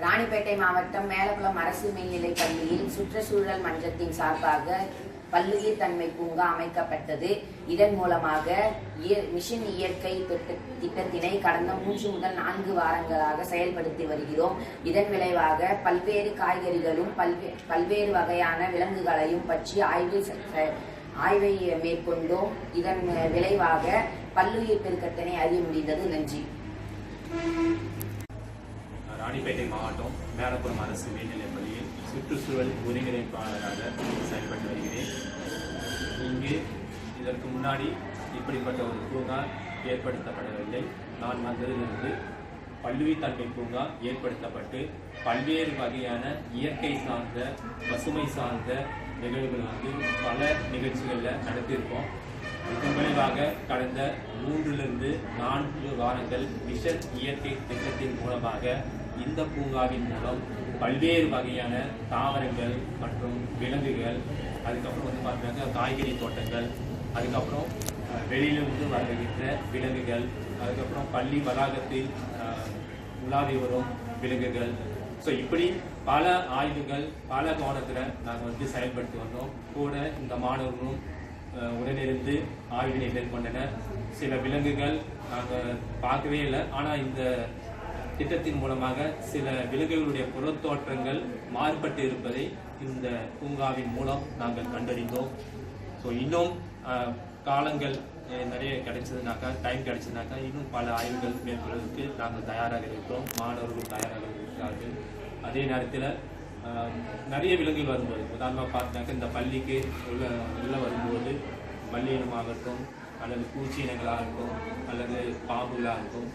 ராணிப்பேட்டை மாவட்டம் மேலக்குளம் அரசு மேல்நிலைப் பள்ளியில் சுற்றுச்சூழல் மன்றத்தின் சார்பாக பல்லுயிர் தன்மை பூங்கா அமைக்கப்பட்டது. இதன் மூலமாக மிஷன் இயற்கை திட்டத்தினை கடந்த 3 முதல் 4 வாரங்களாக செயல்படுத்தி வருகிறோம். இதன் விளைவாக பல்வேறு காய்கறிகளும் பல்வேறு வகையான விலங்குகளையும் பற்றி ஆய்வை மேற்கொண்டோம். இதன் விளைவாக பல்லுயிர் பெருக்கத்தினை அறிய முடிந்தது. நன்றி. ராணிப்பேட்டை மாவட்டம் மேலக்குளம் அரசு மேல்நிலைப் பள்ளியில் சுற்றுச்சூழல் ஒருங்கிணைப்பாளராக செயல்பட்டு வருகிறேன். இங்கு இதற்கு முன்னாடி இப்படிப்பட்ட ஒரு பூங்கா ஏற்படுத்தப்படவில்லை. நான் வந்ததிலிருந்து பல்லுயிர் தன்மை பூங்கா ஏற்படுத்தப்பட்டு பல்வேறு வகையான இயற்கை சார்ந்த பசுமை சார்ந்த நிகழ்வுகள் பல நிகழ்ச்சிகளில் நடத்தியிருக்கோம். இதன் விளைவாக கடந்த 3 to 4 வாரங்கள் மிஷன் இயற்கை திட்டத்தின் மூலமாக இந்த பூங்காவின் மூலம் பல்வேறு வகையான தாவரங்கள் மற்றும் விலங்குகள், அதுக்கப்புறம் பார்த்தீங்கன்னா காய்கறி தோட்டங்கள், அதுக்கப்புறம் வெளியிலிருந்து வருகின்ற விலங்குகள், அதுக்கப்புறம் பள்ளி வளாகத்தில் உலாவி வரும் விலங்குகள். ஸோ இப்படி பல ஆய்வுகள் பல கோணத்தில் நாங்கள் செயல்படுத்தி வந்தோம். கூட இந்த மாணவர்களும் உடனிருந்து ஆய்வினை மேற்கொண்டனர். சில விலங்குகள் நாங்கள் பார்க்கவே இல்லை, ஆனால் இந்த திட்டத்தின் மூலமாக சில விலங்குகளுடைய புறத்தோற்றங்கள் மாறுபட்டு இருப்பதை இந்த பூங்காவின் மூலம் நாங்கள் கண்டறிந்தோம். ஸோ இன்னும் காலங்கள் நிறைய டைம் கிடைச்சதுனாக்கா இன்னும் பல ஆய்வுகள் மேற்கொள்வதற்கு நாங்கள் தயாராக இருக்கிறோம். மாணவர்கள் தயாராக இருக்கிறார்கள். அதே நேரத்தில் நிறைய விலங்குகள் வரும்போது உதாரணமாக பார்த்தாக்க இந்த பள்ளிக்கு உள்ள வரும்போது மல்லியினமாகட்டும் அல்லது பூச்சி இனங்களாகட்டும் அல்லது பாம்புகளாகட்டும்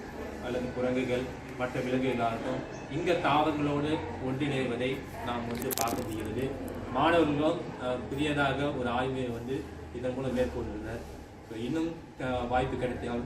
அல்லது குரங்குகள் மற்ற விலங்குகளாகட்டும் இங்கே தாவரங்களோடு ஒன்றிணைவதை நாம் பார்க்க முடிகிறது. மாணவர்களும் புதியதாக ஒரு ஆய்வை இதன் மூலம் மேற்கொண்டுள்ளனர். இன்னும் வாய்ப்பு கிடைத்தால்